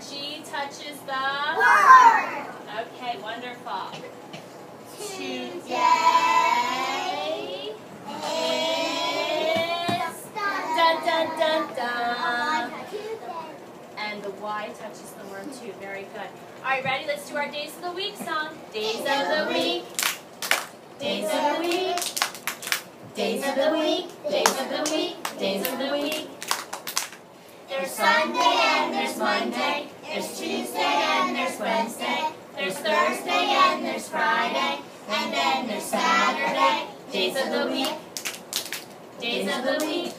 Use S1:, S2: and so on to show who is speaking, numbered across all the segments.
S1: G touches the
S2: Word.
S1: Okay, wonderful. Today is dun dun dun dun. And the Y touches the word too. Very good. All right, ready? Let's do our Days of the Week song. Days of the week. Days of the week. Days of the week. Days of the week. Days of the week. There's Sunday and there's Monday. There's Tuesday and there's Wednesday. There's Thursday and there's Friday. And then there's Saturday. Days of the week. Days of the week.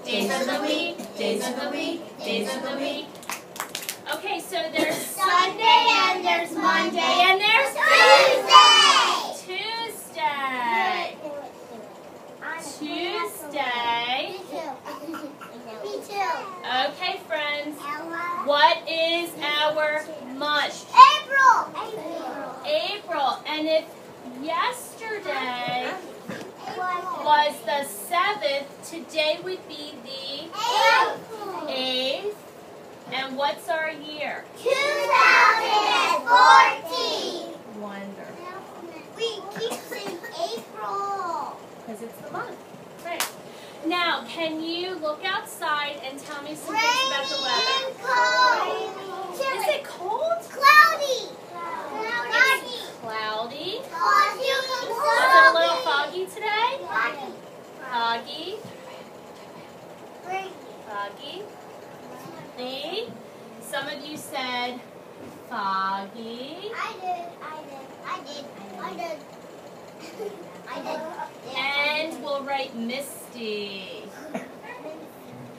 S1: Days of the week. Days of the week. Days of the week. Okay, so there's Sunday and there's Monday and there's Tuesday. Tuesday. Tuesday.
S2: Me too.
S1: Okay, friends. What is our month?
S2: April.
S1: April. And if yesterday was the 7th, today would be the 8th. And what's our year?
S2: 2014.
S1: Wonderful.
S2: We keep saying April.
S1: Because it's the month. Right. Now, can you look outside and tell me some things
S2: Rainy
S1: about the
S2: and
S1: weather?
S2: cold.
S1: Is it cold?
S2: Cloudy.
S1: Cloudy.
S2: Foggy.
S1: Was it a little foggy today? Foggy. Foggy. See? Some of you said foggy.
S2: I did.
S1: And we'll write misty.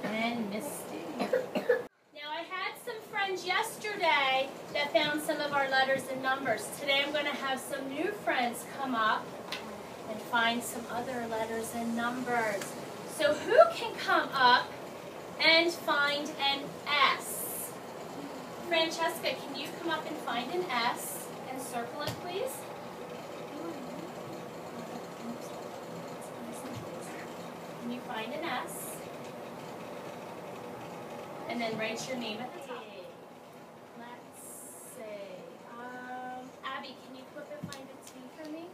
S1: And misty. Now I had some friends yesterday that found some of our letters and numbers. Today I'm going to have some new friends come up and find some other letters and numbers. So who can come up and find an S? Francesca, can you come up and find an S and circle it, please? Can you find an S? And then write your name at the top. Let's see. Abby, can you come up and find a T for me?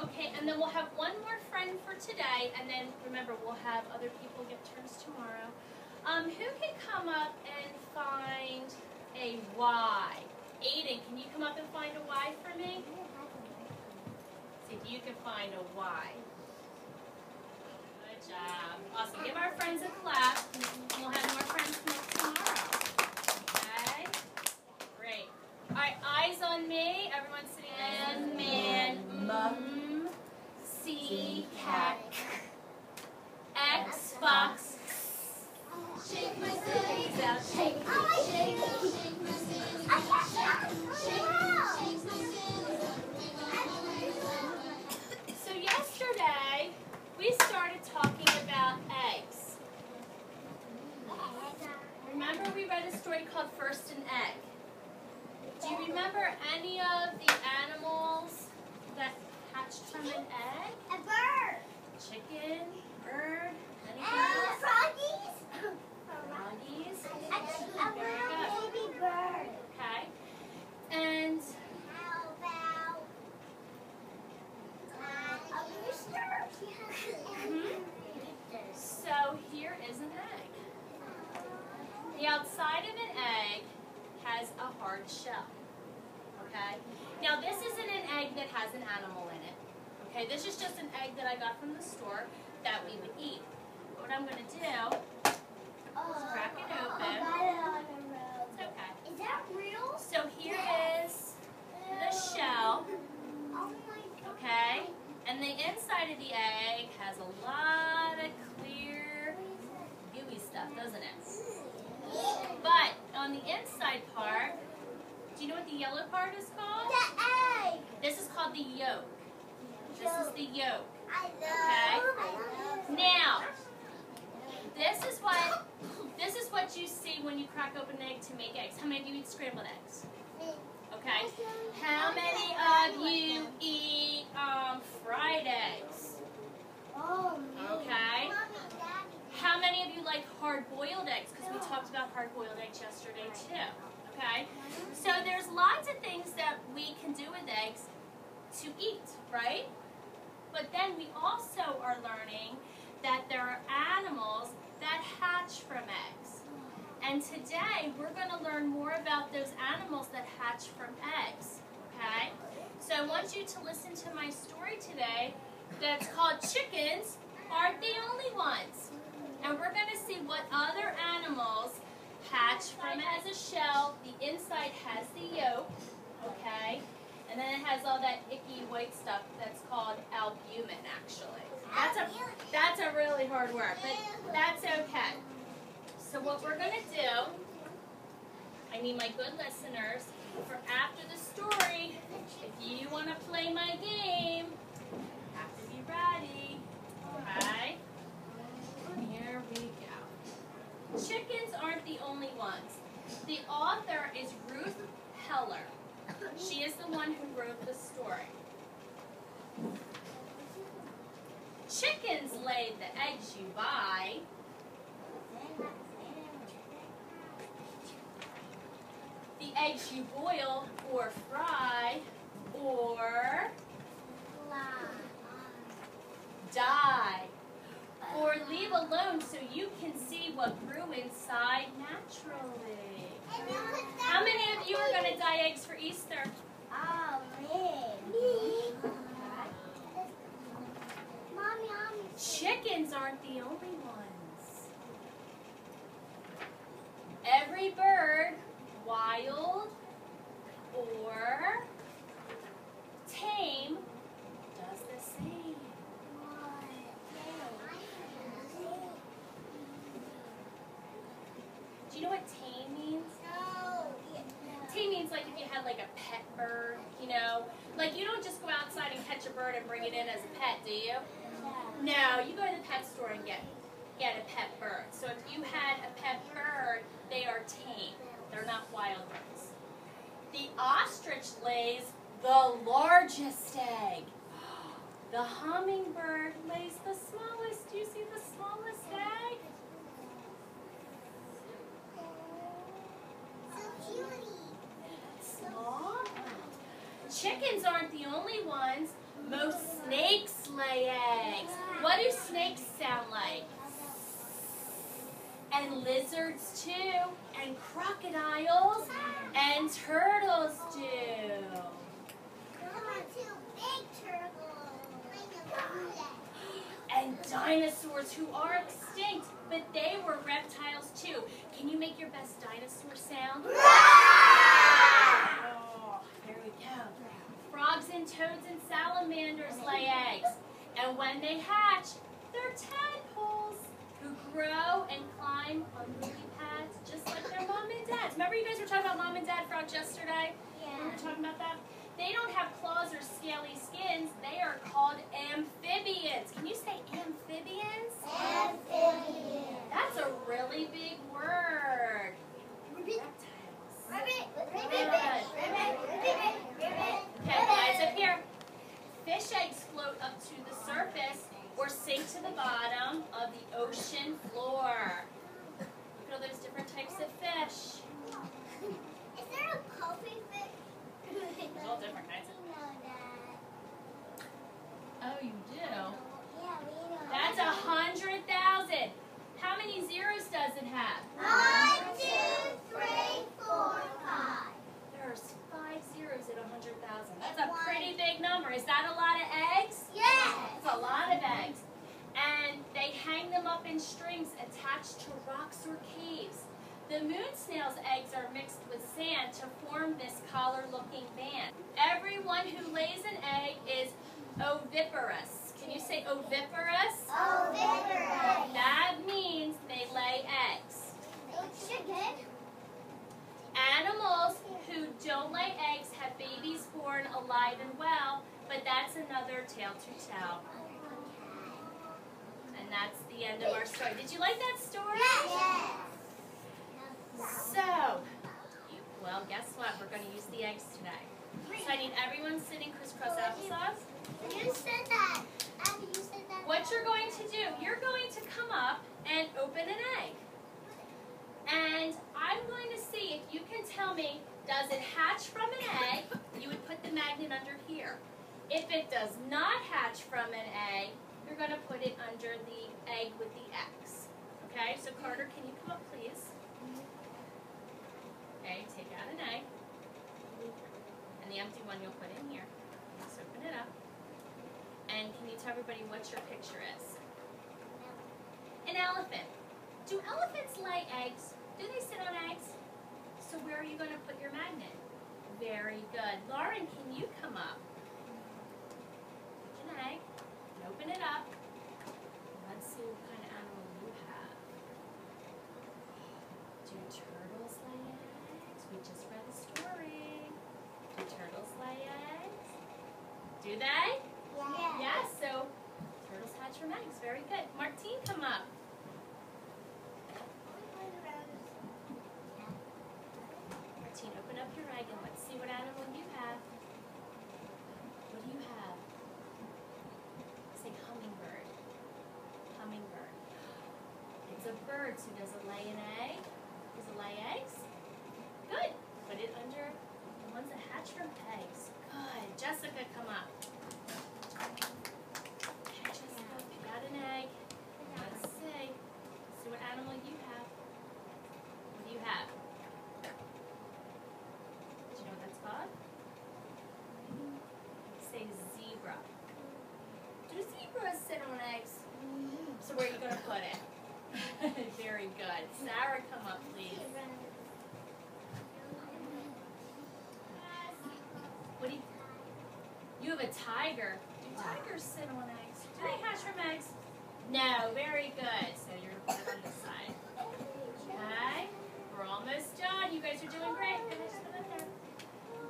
S1: Okay, and then we'll have one more friend for today, and then remember, we'll have other people get turns tomorrow. Who can come up and find a Y? Aiden, can you come up and find a Y for me? See if you can find a Y. Good job. Awesome. Give our friends a clap, and we'll have more friends come up tomorrow. Okay? Great. All right, eyes on me. Everyone sitting in. Man, C, cat, X, fox. Shake my cities out. Shake my cities. So yesterday, we started talking about eggs. Remember we read a story called First an Egg. Do you remember any of the animals that hatched from an egg?
S2: A bird.
S1: Chicken, bird, anything
S2: And
S1: else?
S2: froggies.
S1: Froggies.
S2: A
S1: Very good.
S2: little baby bird.
S1: Okay. And
S2: How about a rooster?
S1: so here is an egg. The outside of an egg has a hard shell. Okay? Now this isn't an egg that has an animal in it. Okay? This is just an egg that I got from the store that we would eat. What I'm going to do is crack it open. It's okay.
S2: Is that real?
S1: So here is the shell.
S2: Oh my god.
S1: Okay? And the inside of the egg has a lot of clear, gooey stuff, doesn't it? But on the inside part, do you know what the yellow part is called?
S2: The egg.
S1: This is called the yolk. This is the yolk.
S2: I know.
S1: Okay.
S2: I know.
S1: Now, this is what you see when you crack open an egg to make eggs. How many of you eat scrambled eggs? Okay. How many of you eat fried eggs?
S2: Oh,
S1: Okay. talked about hard-boiled eggs yesterday too. Okay? So there's lots of things that we can do with eggs to eat, right? But then we also are learning that there are animals that hatch from eggs. And today we're going to learn more about those animals that hatch from eggs. Okay? So I want you to listen to my story today that's called Chickens Aren't the Only Ones. And we're going to see what other animals hatch from as a shell. The inside has the yolk, okay? And then it has all that icky white stuff that's called albumin, actually. That's a really hard word, but that's okay. So what we're going to do, I need my good listeners, for after the story, if you want to play my game, you have to be ready, okay? Here we go. Chickens aren't the only ones. The author is Ruth Heller. She is the one who wrote the story. Chickens lay the eggs you buy. The eggs you boil or fry or dye or leave alone so you can see what grew inside naturally. How many of you are going to dye eggs for Easter?
S2: Oh, me. Mommy,
S1: Chickens aren't the only ones. Every bird, wild or tame, does the same. Do you know what tame means? Tame means like if you had like a pet bird, you know? Like you don't just go outside and catch a bird and bring it in as a pet, do you? No, you go to the pet store and get a pet bird. So if you had a pet bird, they are tame. They're not wild birds. The ostrich lays the largest egg. The hummingbird lays the smallest. Do you see the smallest egg? Small. Chickens aren't the only ones. Most snakes lay eggs. What do snakes sound like? And lizards too, and crocodiles, and turtles do. And dinosaurs who are extinct, but they were reptiles too. Can you make your best dinosaur sound? Oh, here we go. Frogs and toads and salamanders lay eggs. And when they hatch, they're tadpoles who grow and climb on lily pads just like their mom and dads. Remember you guys were talking about mom and dad frogs yesterday?
S2: Yeah.
S1: We were talking about that? They don't have claws or scaly skins. They are called amphibians. Can you say amphibians?
S2: Amphibians.
S1: That's a really big word. Okay, guys, up here. Fish eggs float up to the surface or sink to the bottom of the ocean floor. Look at all those different types of fish.
S2: Is there a pulpy fish?
S1: There's all different kinds of
S2: We know that.
S1: Oh, you do?
S2: Yeah, we know.
S1: That's 100,000. How many zeros does it have?
S2: 1, 2, 3, 4, 5.
S1: There's 5 zeros at 100,000. That's a pretty big number. Is that a lot of eggs?
S2: Yes.
S1: It's a lot of eggs. And they hang them up in strings attached to rocks or caves. The moon snail's eggs are mixed with sand to form this collar-looking band. Everyone who lays an egg is oviparous. Can you say oviparous?
S2: Oviparous.
S1: That means they lay eggs.
S2: Chicken.
S1: Animals who don't lay eggs have babies born alive and well, but that's another tale to tell. And that's the end of our story. Did you like that story?
S2: Yes.
S1: So, well, guess what? We're going to use the eggs today. So I need everyone sitting crisscross applesauce.
S2: You said that. Abby, you said that.
S1: What you're going to do, you're going to come up and open an egg. And me, does it hatch from an egg? You would put the magnet under here. If it does not hatch from an egg, you're going to put it under the egg with the X. Okay, so Carter, can you come up, please? Okay, take out an egg. And the empty one you'll put in here. Just open it up. And can you tell everybody what your picture is? An elephant. Do elephants lay eggs? Do they sit on eggs? So where are you going to put your magnet? Very good. Lauren, can you come up? Take an egg and open it up. Let's see what kind of animal you have. Do turtles lay eggs? We just read a story. Do turtles lay eggs? Do they?
S2: Yeah.
S1: Yes, so turtles hatch from eggs. Very good. Martine, come up. Martine, open up your egg and let's see what animal you have. What do you have? Say hummingbird. Hummingbird. It's a bird, so does it lay an egg? Does it lay eggs? Good. Put it under the ones that hatch from eggs. Good. Jessica, come up. Okay, Jessica, pick out an egg. Let's see. See what animal you have. What do you have? Do you know what that's called? Say zebra. Do zebras sit on eggs? So where are you going to put it? Very good. Sarah, come up, please. What do you have a tiger. Do tigers sit on eggs? Do they hatch from eggs? No. Very good. So you're going to put it on this side. Okay. We're almost done. You guys are doing great. Go ahead, just put it there.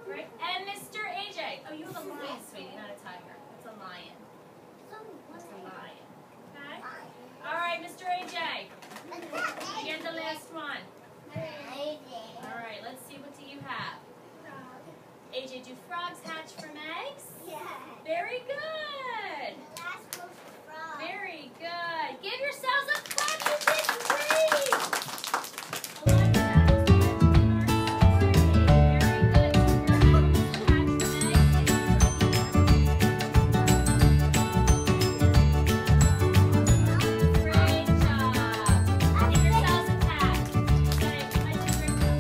S1: Great. And Mr. AJ. Oh, you have a lion, sweetie, not a tiger. It's a lion. It's a lion. Okay. All right, Mr. AJ. Get the last one. All right. Let's see. What do you have? AJ, do frogs hatch from eggs?
S2: Yeah.
S1: Very good.
S2: The last one was frog.
S1: Very good. Give yourselves a clap. You did great. A lot of that was our story. Very good. Your animals hatch from eggs. Great job. Give yourselves a pat. Say, I did a great job.